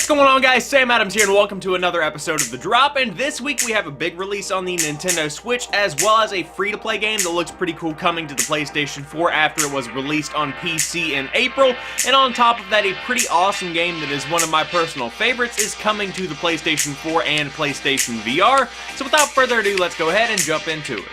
What's going on, guys? Sam Adams here, and welcome to another episode of The Drop. And this week we have a big release on the Nintendo Switch, as well as a free-to-play game that looks pretty cool coming to the PlayStation 4 after it was released on PC in April. And on top of that, a pretty awesome game that is one of my personal favorites is coming to the PlayStation 4 and PlayStation VR. So without further ado, let's go ahead and jump into it.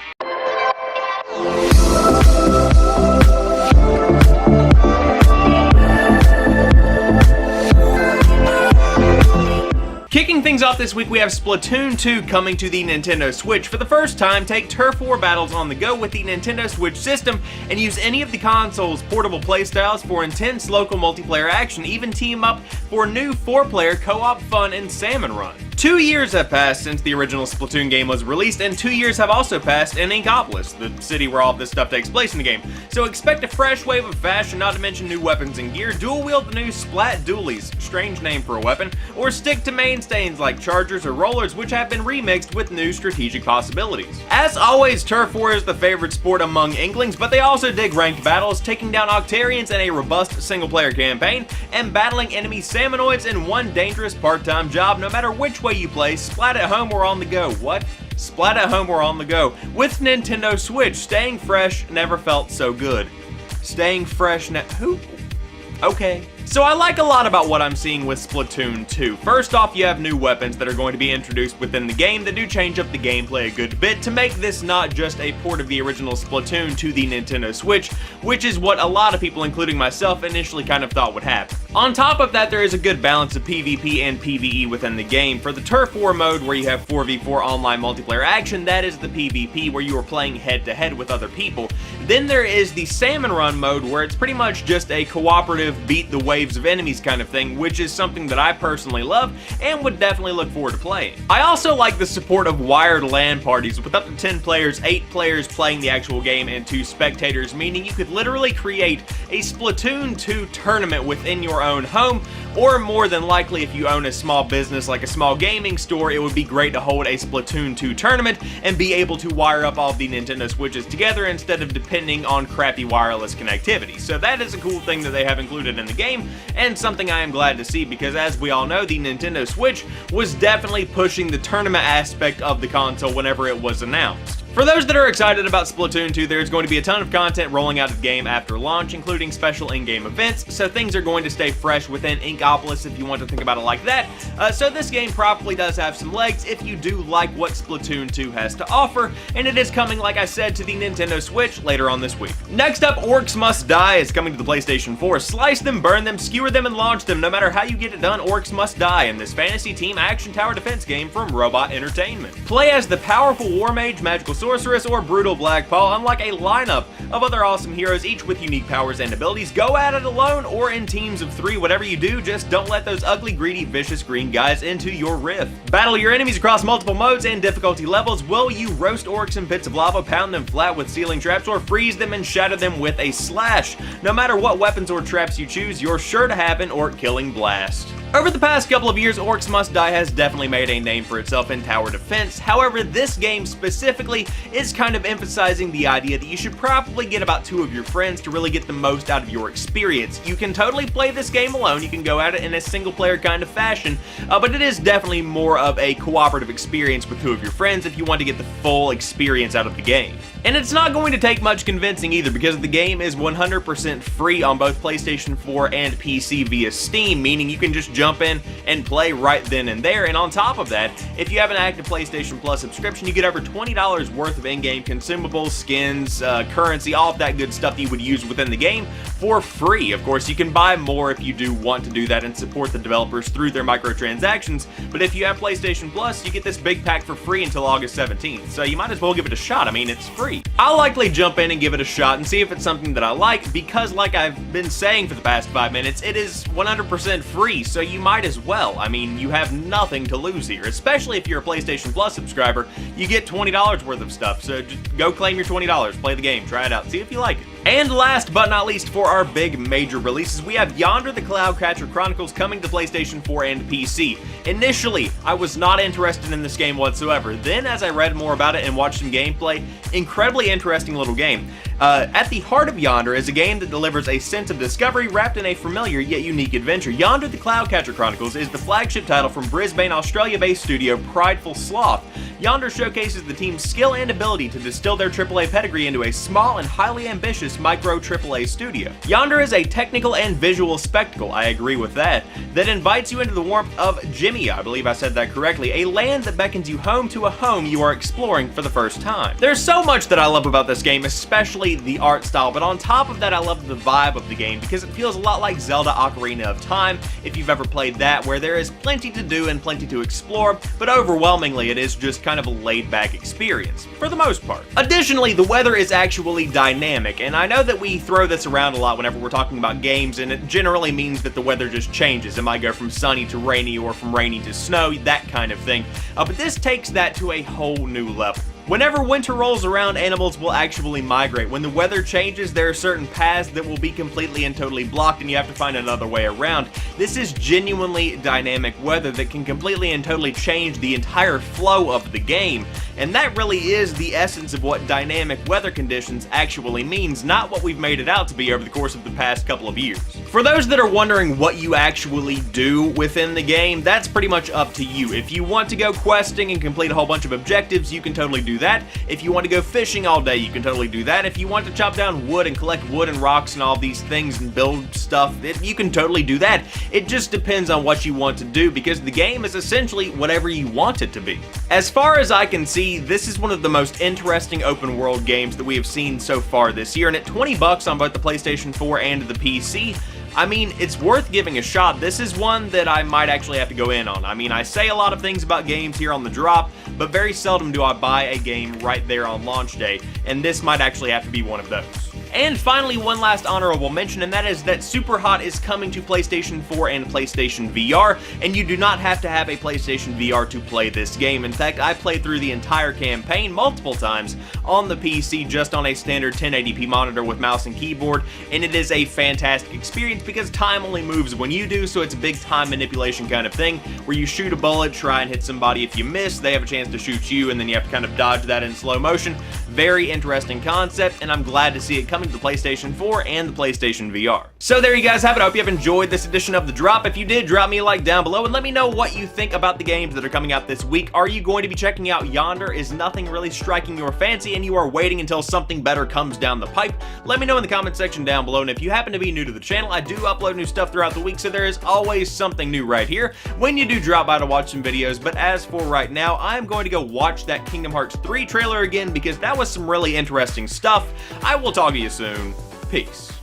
Kicking things off this week, we have Splatoon 2 coming to the Nintendo Switch. For the first time, take turf war battles on the go with the Nintendo Switch system and use any of the console's portable playstyles for intense local multiplayer action. Even team up for new 4-player co-op fun in Salmon Run. 2 years have passed since the original Splatoon game was released, and 2 years have also passed in Inkopolis, the city where all of this stuff takes place in the game. So expect a fresh wave of fashion, not to mention new weapons and gear, dual wield the new Splat Dualies, strange name for a weapon, or stick to mainstays like chargers or rollers, which have been remixed with new strategic possibilities. As always, turf war is the favorite sport among Inklings, but they also dig ranked battles, taking down Octarians in a robust single-player campaign, and battling enemy Salmonoids in one dangerous part-time job, no matter which way you play, splat at home or on the go. What? Splat at home or on the go. With Nintendo Switch, staying fresh never felt so good. Staying fresh who? Okay. So I like a lot about what I'm seeing with Splatoon 2. First off, you have new weapons that are going to be introduced within the game that do change up the gameplay a good bit to make this not just a port of the original Splatoon to the Nintendo Switch, which is what a lot of people, including myself, initially kind of thought would happen. On top of that, there is a good balance of PvP and PvE within the game. For the Turf War mode, where you have 4v4 online multiplayer action, that is the PvP, where you are playing head-to-head with other people. Then there is the Salmon Run mode, where it's pretty much just a cooperative beat the waves of enemies kind of thing, which is something that I personally love and would definitely look forward to playing. I also like the support of wired LAN parties with up to 10 players, 8 players playing the actual game and 2 spectators, meaning you could literally create a Splatoon 2 tournament within your own home, or more than likely if you own a small business like a small gaming store, it would be great to hold a Splatoon 2 tournament and be able to wire up all of the Nintendo Switches together instead of depending on crappy wireless connectivity. So that is a cool thing that they have included in the game, and something I am glad to see, because as we all know, the Nintendo Switch was definitely pushing the tournament aspect of the console whenever it was announced. For those that are excited about Splatoon 2, there's going to be a ton of content rolling out of the game after launch, including special in-game events, so things are going to stay fresh within Inkopolis if you want to think about it like that. So this game probably does have some legs if you do like what Splatoon 2 has to offer, and it is coming, like I said, to the Nintendo Switch later on this week. Next up, Orcs Must Die is coming to the PlayStation 4. Slice them, burn them, skewer them, and launch them. No matter how you get it done, Orcs Must Die in this fantasy team action tower defense game from Robot Entertainment. Play as the powerful War Mage, Magical Sorceress, or Brutal Black Paw, unlike a lineup of other awesome heroes, each with unique powers and abilities. Go at it alone or in teams of 3, whatever you do, just don't let those ugly, greedy, vicious green guys into your rift. Battle your enemies across multiple modes and difficulty levels. Will you roast orcs in pits of lava, pound them flat with ceiling traps, or freeze them and shatter them with a slash? No matter what weapons or traps you choose, you're sure to have an orc killing blast. Over the past couple of years, Orcs Must Die has definitely made a name for itself in tower defense. However, this game specifically is kind of emphasizing the idea that you should probably get about 2 of your friends to really get the most out of your experience. You can totally play this game alone, you can go at it in a single player kind of fashion, but it is definitely more of a cooperative experience with 2 of your friends if you want to get the full experience out of the game. And it's not going to take much convincing either, because the game is 100% free on both PlayStation 4 and PC via Steam, meaning you can just jump in and play right then and there. And on top of that, if you have an active PlayStation Plus subscription, you get over $20 worth of in-game consumables, skins, currency, all of that good stuff that you would use within the game for free. Of course, you can buy more if you do want to do that and support the developers through their microtransactions, but if you have PlayStation Plus, you get this big pack for free until August 17th, so you might as well give it a shot. I mean, it's free. I'll likely jump in and give it a shot and see if it's something that I like, because like I've been saying for the past 5 minutes, it is 100% free, so you might as well. I mean, you have nothing to lose here, especially if you're a PlayStation Plus subscriber. You get $20 worth of stuff, so just go claim your $20, play the game, try it out, see if you like it. And last but not least, for our big major releases, we have Yonder the Cloudcatcher Chronicles coming to PlayStation 4 and PC. Initially, I was not interested in this game whatsoever. Then, as I read more about it and watched some gameplay, incredibly interesting little game. At the heart of Yonder is a game that delivers a sense of discovery wrapped in a familiar yet unique adventure. Yonder the Cloudcatcher Chronicles is the flagship title from Brisbane, Australia-based studio Prideful Sloth. Yonder showcases the team's skill and ability to distill their AAA pedigree into a small and highly ambitious micro AAA studio. Yonder is a technical and visual spectacle, I agree with that invites you into the warmth of Jimmy, I believe I said that correctly, a land that beckons you home to a home you are exploring for the first time. There's so much that I love about this game, especially the art style, but on top of that I love the vibe of the game because it feels a lot like Zelda Ocarina of Time, if you've ever played that, where there is plenty to do and plenty to explore, but overwhelmingly it is just kind of a laid-back experience, for the most part. Additionally, the weather is actually dynamic, and I know that we throw this around a lot whenever we're talking about games, and it generally means that the weather just changes. It might go from sunny to rainy or from rainy to snow, that kind of thing. But this takes that to a whole new level. Whenever winter rolls around, animals will actually migrate. When the weather changes, there are certain paths that will be completely and totally blocked and you have to find another way around. This is genuinely dynamic weather that can completely and totally change the entire flow of the game. And that really is the essence of what dynamic weather conditions actually means, not what we've made it out to be over the course of the past couple of years. For those that are wondering what you actually do within the game, that's pretty much up to you. If you want to go questing and complete a whole bunch of objectives, you can totally do that. If you want to go fishing all day, you can totally do that. If you want to chop down wood and collect wood and rocks and all these things and build stuff, you can totally do that. It just depends on what you want to do because the game is essentially whatever you want it to be. As far as I can see, this is one of the most interesting open world games that we have seen so far this year, and at $20 on both the PlayStation 4 and the PC, I mean, it's worth giving a shot. This is one that I might actually have to go in on. I mean, I say a lot of things about games here on the drop, but very seldom do I buy a game right there on launch day, and this might actually have to be one of those. And finally, one last honorable mention, and that is that Superhot is coming to PlayStation 4 and PlayStation VR, and you do not have to have a PlayStation VR to play this game. In fact, I played through the entire campaign multiple times on the PC just on a standard 1080p monitor with mouse and keyboard, and it is a fantastic experience because time only moves when you do, so it's a big time manipulation kind of thing where you shoot a bullet, try and hit somebody. If you miss, they have a chance to shoot you, and then you have to kind of dodge that in slow motion. Very interesting concept, and I'm glad to see it coming to the PlayStation 4 and the PlayStation VR. So there you guys have it. I hope you have enjoyed this edition of The Drop. If you did, drop me a like down below and let me know what you think about the games that are coming out this week. Are you going to be checking out Yonder? Is nothing really striking your fancy and you are waiting until something better comes down the pipe? Let me know in the comment section down below, and if you happen to be new to the channel, I do upload new stuff throughout the week, so there is always something new right here when you do drop by to watch some videos. But as for right now, I'm going to go watch that Kingdom Hearts 3 trailer again because that was some really interesting stuff. I will talk to you soon. Peace.